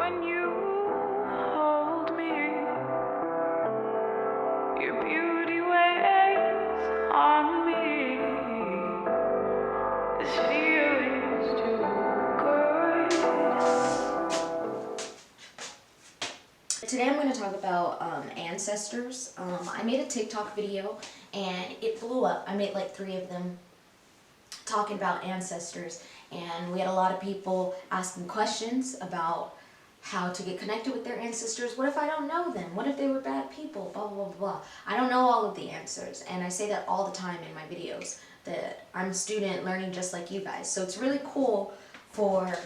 when you hold me. Your beauty weighs on me. This feeling's too good. Today I'm going to talk about ancestors. I made a TikTok video and it blew up. I made like 3 of them talking about ancestors, and we had a lot of people asking questions about how to get connected with their ancestors. What if I don't know them? What if they were bad people? Blah, blah, blah. I don't know all of the answers, and I say that all the time in my videos, that I'm a student learning just like you guys. So it's really cool for,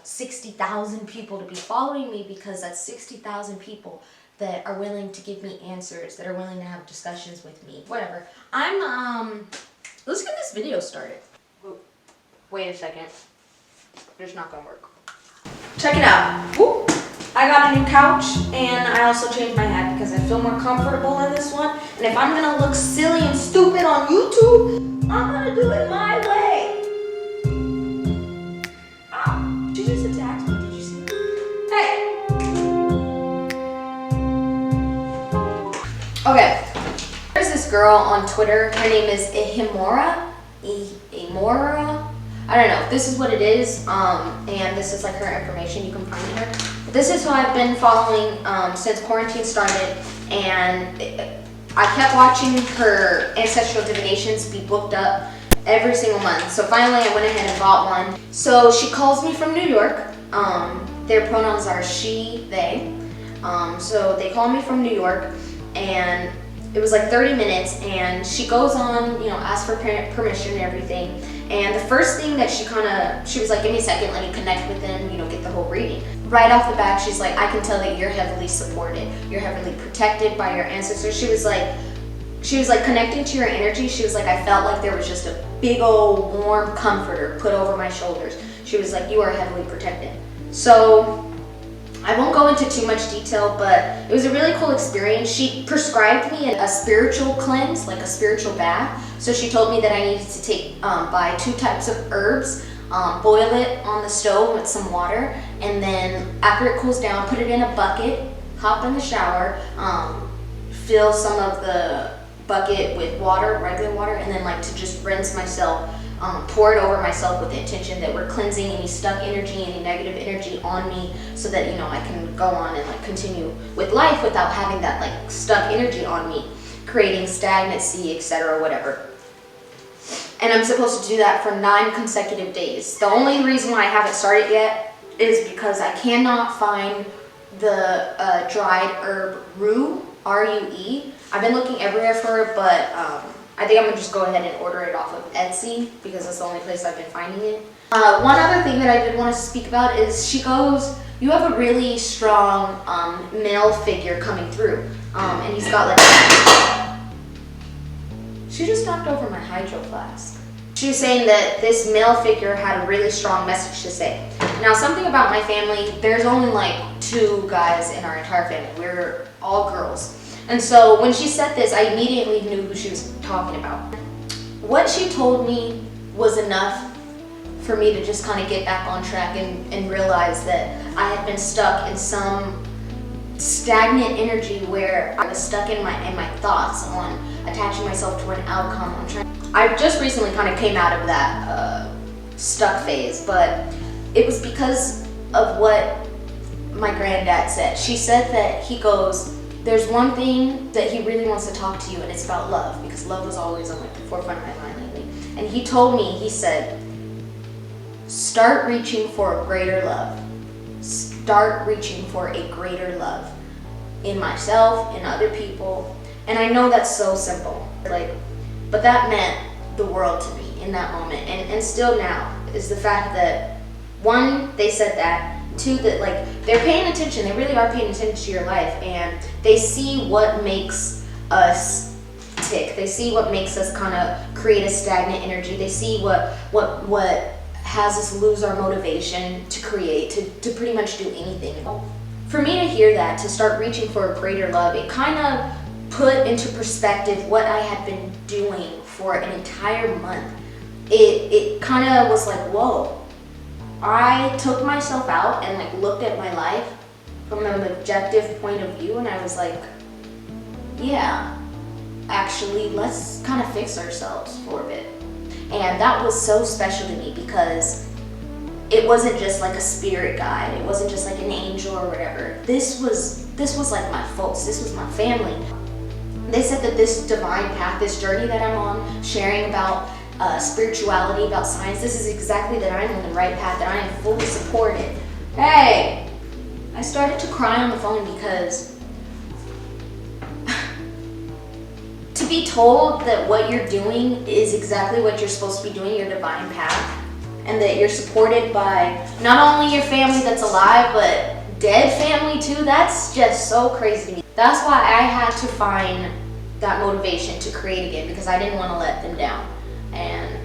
60,000 people to be following me, because that's 60,000 people that are willing to give me answers, that are willing to have discussions with me, whatever. Let's get this video started. Wait a second. It's not gonna work. Check it out. Woo. I got a new couch, and I also changed my hat because I feel more comfortable in this one. And if I'm gonna look silly and stupid on YouTube, I'm gonna do it my way. Oh, she just attacked me. Did you see that? Hey. Okay. There's this girl on Twitter. Her name is Ihimora. I don't know. This is what it is, and this is like her information. You can find her. This is who I've been following since quarantine started, and I kept watching her Ancestral Divinations be booked up every single month. So finally I went ahead and bought one. So she calls me from New York. Their pronouns are she, they. So they call me from New York, and it was like 30 minutes, and she goes on, asks for permission and everything. And the first thing that she was like, give me a second, let me connect with them, get the whole reading. Right off the bat, she's like, I can tell that you're heavily supported. You're heavily protected by your ancestors. She was like connecting to your energy. She was like, I felt like there was just a big old warm comforter put over my shoulders. She was like, you are heavily protected. So I won't go into too much detail, but it was a really cool experience. She prescribed me a spiritual cleanse, like a spiritual bath. So she told me that I needed to buy 2 types of herbs, boil it on the stove with some water, and then after it cools down, put it in a bucket, hop in the shower, fill some of the bucket with water, regular water, and then like to just rinse myself, pour it over myself with the intention that we're cleansing any stuck energy, any negative energy on me, so that I can go on and like continue with life without having that like stuck energy on me, creating stagnancy, etc., whatever. And I'm supposed to do that for 9 consecutive days. The only reason why I haven't started yet is because I cannot find the dried herb rue, R-U-E. I've been looking everywhere for it, but I think I'm gonna just go ahead and order it off of Etsy, because that's the only place I've been finding it. One other thing that I did want to speak about is she goes, you have a really strong male figure coming through, and he's got like, she just knocked over my hydro flask. She was saying that this male figure had a really strong message to say. Now, something about my family, there's only like 2 guys in our entire family. We're all girls. And so when she said this, I immediately knew who she was talking about. What she told me was enough for me to just kind of get back on track and realize that I had been stuck in some stagnant energy where I was stuck in my thoughts on attaching myself to an outcome. I just recently kind of came out of that stuck phase, but it was because of what my granddad said. She said that he goes, there's one thing that he really wants to talk to you, and it's about love, because love was always on like the forefront of my mind lately. And he told me, he said, start reaching for a greater love. Start reaching for a greater love in myself, in other people. And I know that's so simple, but that meant the world to me in that moment, and still now, is the fact that 1, they said that, 2, that like they're paying attention. They really are paying attention to your life, and they see what makes us tick. They see what makes us kind of create a stagnant energy. They see what has us lose our motivation to create, to pretty much do anything. For me to hear that, to start reaching for a greater love, it kind of put into perspective what I had been doing for an entire month. It kind of was like, whoa, I took myself out and like looked at my life from an objective point of view, and I was like, yeah, actually, let's kind of fix ourselves for a bit. And that was so special to me because it wasn't just like a spirit guide. It wasn't just like an angel or whatever. This was like my folks. This was my family. They said that this divine path, this journey that I'm on, sharing about spirituality, about science, this is exactly that I'm on the right path, that I am fully supported. Hey, I started to cry on the phone because to be told that what you're doing is exactly what you're supposed to be doing, your divine path, and that you're supported by not only your family that's alive, but dead family too, that's just so crazy to me. That's why I had to find that motivation to create again, because I didn't want to let them down. And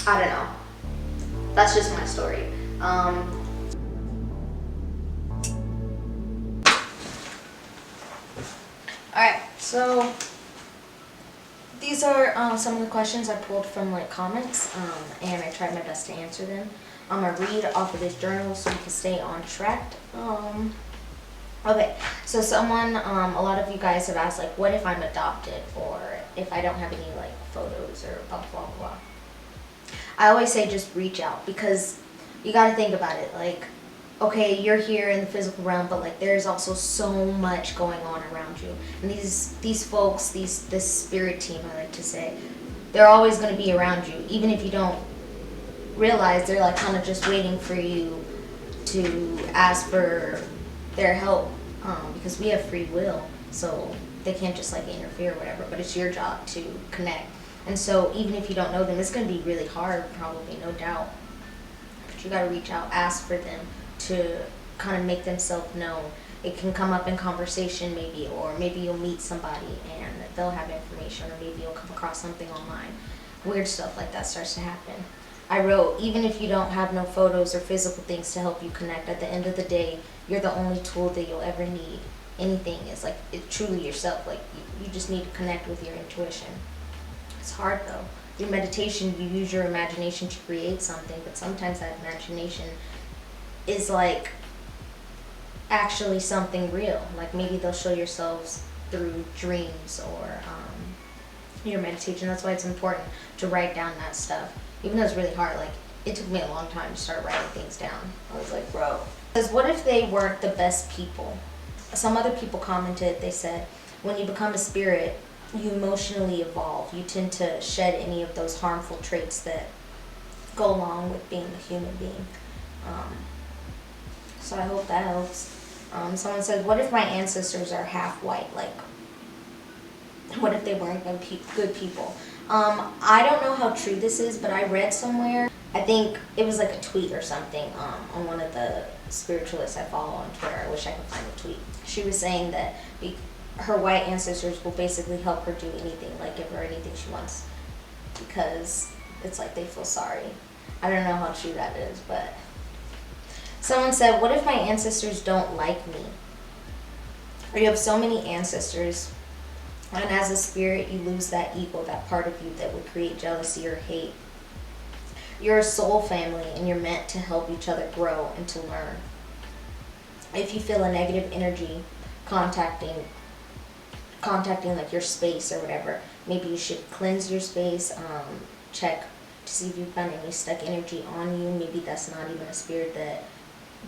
I don't know. That's just my story. Alright, so these are some of the questions I pulled from like comments, and I tried my best to answer them. I'm gonna read off of this journal so we can stay on track. Okay, so someone, a lot of you guys have asked like, what if I'm adopted, or if I don't have any like photos, or blah blah blah. I always say just reach out, because you got to think about it. Like, okay, you're here in the physical realm, but like there's also so much going on around you. And these folks, this spirit team, I like to say, they're always going to be around you, even if you don't realize. They're like kind of just waiting for you to ask for their help, because we have free will, so they can't just like interfere or whatever. But it's your job to connect. And so even if you don't know them, it's going to be really hard, probably, no doubt. But you got to reach out, ask for them to kind of make themselves known. It can come up in conversation maybe, or maybe you'll meet somebody and they'll have information, or maybe you'll come across something online. Weird stuff like that starts to happen. I wrote, even if you don't have no photos or physical things to help you connect, at the end of the day, you're the only tool that you'll ever need. Anything is like, it's truly yourself. Like, you just need to connect with your intuition. It's hard though. In meditation, you use your imagination to create something, but sometimes that imagination is like actually something real. Like maybe they'll show yourselves through dreams, or your meditation. That's why it's important to write down that stuff. Even though it's really hard, like it took me a long time to start writing things down. I was like, bro. Because what if they weren't the best people? Some other people commented, they said, when you become a spirit, you emotionally evolve. You tend to shed any of those harmful traits that go along with being a human being. So I hope that helps. Someone said, what if my ancestors are half white? Like, what if they weren't good people? I don't know how true this is, but I read somewhere, I think it was like a tweet or something, on one of the spiritualists I follow on Twitter. I wish I could find the tweet. She was saying that her white ancestors will basically help her do anything, like give her anything she wants, because it's like they feel sorry. I don't know how true that is, but someone said, what if my ancestors don't like me? Or you have so many ancestors, and as a spirit you lose that ego, that part of you that would create jealousy or hate. You're a soul family, and you're meant to help each other grow and to learn. If you feel a negative energy contacting like your space or whatever, maybe you should cleanse your space, check to see if you've got any stuck energy on you. Maybe that's not even a spirit that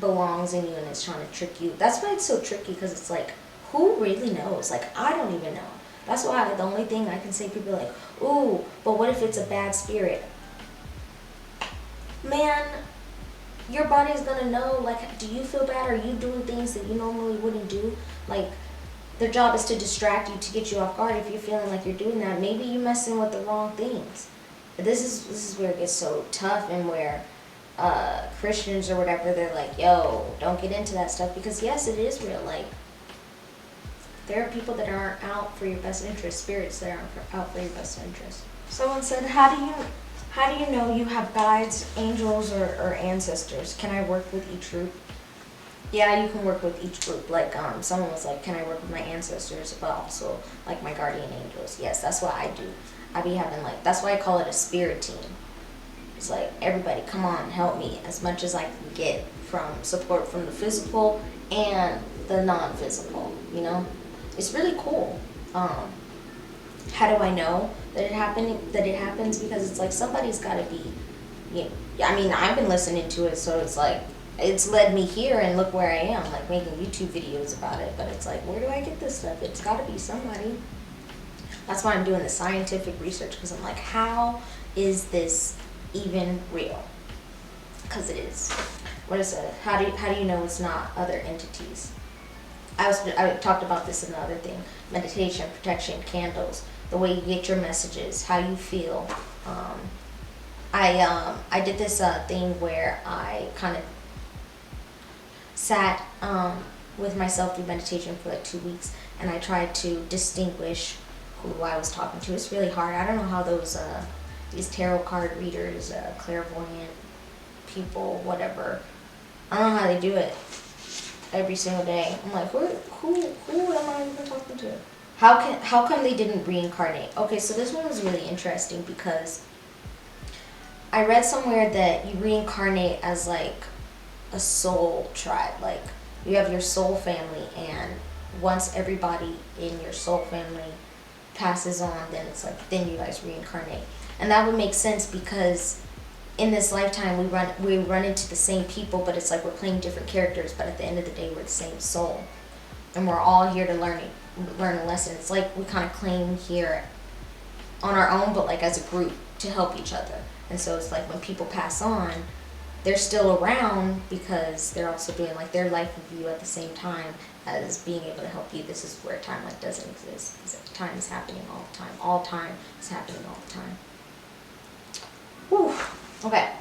belongs in you and is trying to trick you. That's why it's so tricky, because it's like, who really knows? Like, I don't even know. That's why the only thing I can say, people are like, ooh, but what if it's a bad spirit? Man, your body's gonna know. Like, do you feel bad? Are you doing things that you normally wouldn't do? Like, their job is to distract you, to get you off guard. If you're feeling like you're doing that, maybe you're messing with the wrong things. But this is where it gets so tough, and where Christians or whatever, they're like, yo, don't get into that stuff, because yes, it is real. Like, there are people that aren't out for your best interest, spirits that aren't out for your best interest. Someone said, how do you know you have guides, angels, or ancestors? Can I work with each group? Yeah, you can work with each group. Like, someone was like, can I work with my ancestors, but also like my guardian angels? Yes, that's what I do. I be having like, that's why I call it a spirit team. It's like, everybody, come on, help me as much as I can get from support from the physical and the non-physical, you know? It's really cool. How do I know that it happens? Because it's like somebody's got to be, you know, I mean, I've been listening to it, so it's like, it's led me here, and look where I am, like making YouTube videos about it. But it's like, where do I get this stuff? It's got to be somebody. That's why I'm doing the scientific research, because I'm like, how is this even real? Because it is. What is it? How do you know it's not other entities? I talked about this in the other thing: meditation, protection, candles, the way you get your messages, how you feel. I did this thing where I kind of sat with myself through meditation for like 2 weeks, and I tried to distinguish who I was talking to. It's really hard. I don't know how these tarot card readers, clairvoyant people, whatever, I don't know how they do it every single day. I'm like, who am I even talking to? How come they didn't reincarnate? Okay, so this one was really interesting because I read somewhere that you reincarnate as like a soul tribe. Like, you have your soul family, and once everybody in your soul family passes on, then it's like, then you guys reincarnate. And that would make sense, because in this lifetime we run into the same people, but it's like we're playing different characters, but at the end of the day we're the same soul, and we're all here to learn a lesson. It's like we kind of claim here on our own, but like as a group to help each other. And so it's like when people pass on, they're still around because they're also doing like their life review at the same time as being able to help you. This is where time like doesn't exist, because time is happening all the time. All time is happening all the time. Whew. Okay.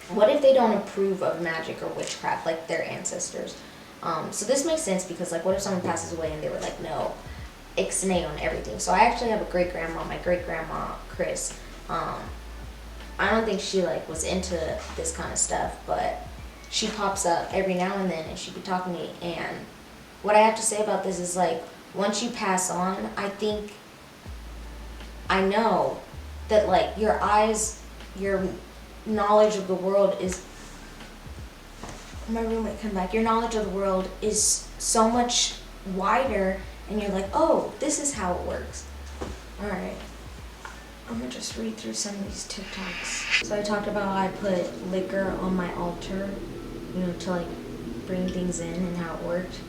What if they don't approve of magic or witchcraft, like their ancestors? So this makes sense, because like, what if someone passes away and they were like, no, ixnay on everything? So I actually have a great grandma, my great grandma Chris. I don't think she like was into this kind of stuff, but she pops up every now and then, and she'd be talking to me. And what I have to say about this is like, once you pass on, I know that like your knowledge of the world is, my roommate come back, your knowledge of the world is so much wider, and you're like, oh, this is how it works. All right, I'm gonna just read through some of these TikToks. So I talked about how I put liquor on my altar, you know, to like bring things in, and how it worked.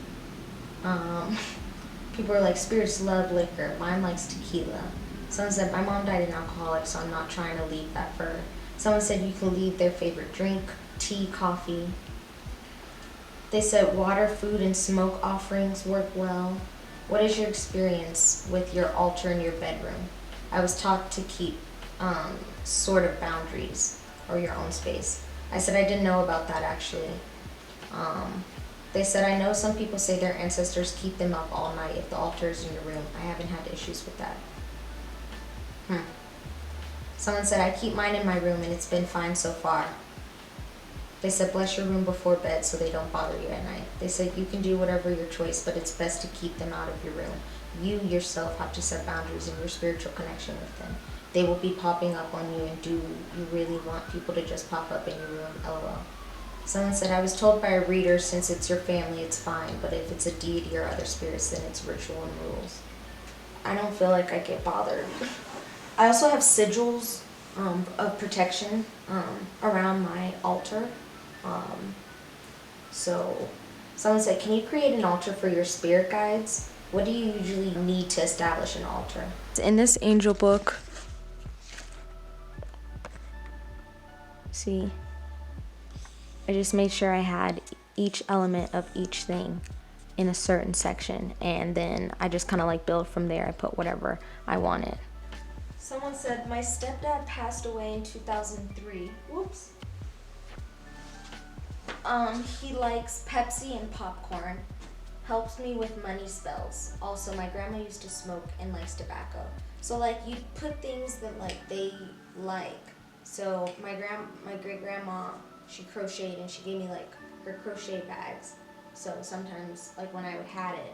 People are like, spirits love liquor, mine likes tequila. Someone said, my mom died an alcoholic, so I'm not trying to leave that for her. Someone said you can leave their favorite drink, tea, coffee. They said water, food, and smoke offerings work well. What is your experience with your altar in your bedroom? I was taught to keep sort of boundaries, or your own space. I said I didn't know about that, actually. They said, I know some people say their ancestors keep them up all night if the altar is in your room. I haven't had issues with that. Someone said, I keep mine in my room and it's been fine so far. They said, bless your room before bed so they don't bother you at night. They said, you can do whatever your choice, but it's best to keep them out of your room. You yourself have to set boundaries in your spiritual connection with them. They will be popping up on you, and do you really want people to just pop up in your room? LOL. Someone said, I was told by a reader, since it's your family, it's fine, but if it's a deity or other spirits, then it's ritual and rules. I don't feel like I get bothered. I also have sigils of protection around my altar. So someone said, can you create an altar for your spirit guides? What do you usually need to establish an altar? In this angel book, see, I just made sure I had each element of each thing in a certain section, and then I just kind of like build from there. I put whatever I wanted. Someone said, my stepdad passed away in 2003. Whoops. He likes Pepsi and popcorn. Helps me with money spells. Also, my grandma used to smoke and likes tobacco. So like, you put things that like they like. So my great grandma, she crocheted, and she gave me like her crochet bags. So sometimes, like when I would had it,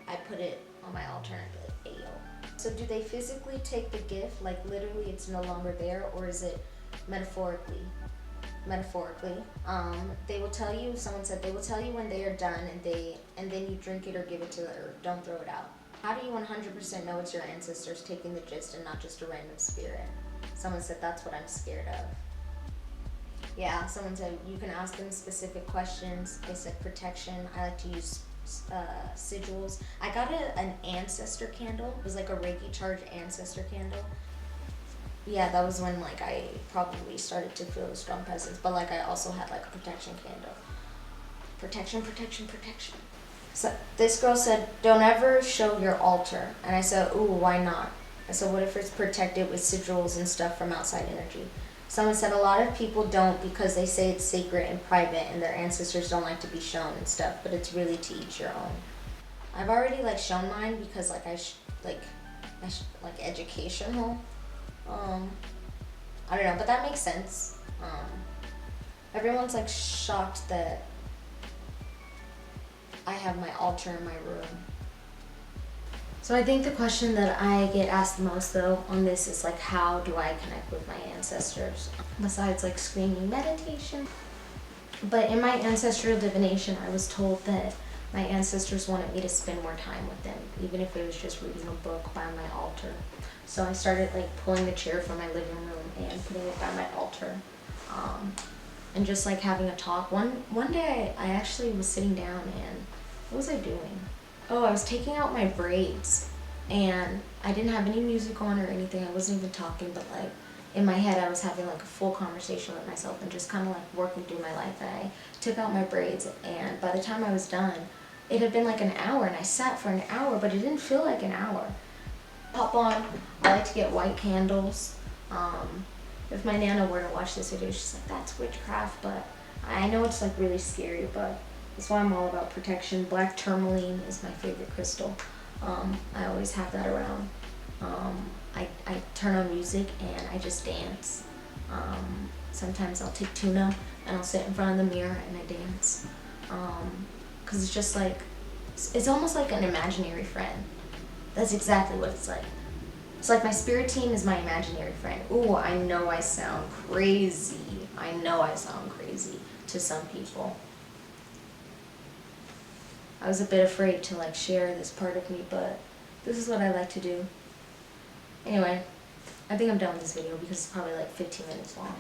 I put it on my altar and be like, ayo. So do they physically take the gift, like literally it's no longer there, or is it metaphorically. They will tell you, someone said they will tell you when they are done, and then you drink it or give it to the earth. Don't throw it out. How do you 100% know it's your ancestors taking the gist and not just a random spirit? Someone said that's what I'm scared of. Yeah, someone said you can ask them specific questions. They said protection. I like to use sigils. I got an ancestor candle. It was like a Reiki charge ancestor candle. Yeah, that was when like I probably started to feel a strong presence, but like I also had like a protection candle. Protection. So this girl said, don't ever show your altar. And I said, ooh, why not? I said, what if it's protected with sigils and stuff from outside energy? Someone said a lot of people don't because they say it's sacred and private and their ancestors don't like to be shown and stuff, but it's really to each your own. I've already like shown mine because like like educational. I don't know, but that makes sense. Everyone's like shocked that I have my altar in my room. So I think the question that I get asked the most though on this is like, how do I connect with my ancestors? Besides like screaming meditation. But in my ancestral divination, I was told that my ancestors wanted me to spend more time with them, even if it was just reading a book by my altar. So I started like pulling the chair from my living room and putting it by my altar. And just like having a talk. One day I actually was sitting down and what was I doing? Oh, I was taking out my braids and I didn't have any music on or anything. I wasn't even talking, but like in my head I was having like a full conversation with myself and just kind of like working through my life. And I took out my braids and by the time I was done, it had been like an hour and I sat for an hour, but it didn't feel like an hour. Pop on, I like to get white candles. If my Nana were to watch this video, she's like, that's witchcraft, but I know it's like really scary, but that's why I'm all about protection. Black tourmaline is my favorite crystal. I always have that around. I turn on music and I just dance. Sometimes I'll take tuna and I'll sit in front of the mirror and I dance. Cause it's just like, it's almost like an imaginary friend. That's exactly what it's like. It's like my spirit team is my imaginary friend. Ooh, I know I sound crazy. I know I sound crazy to some people. I was a bit afraid to like share this part of me, but this is what I like to do. Anyway, I think I'm done with this video because it's probably like 15 minutes long.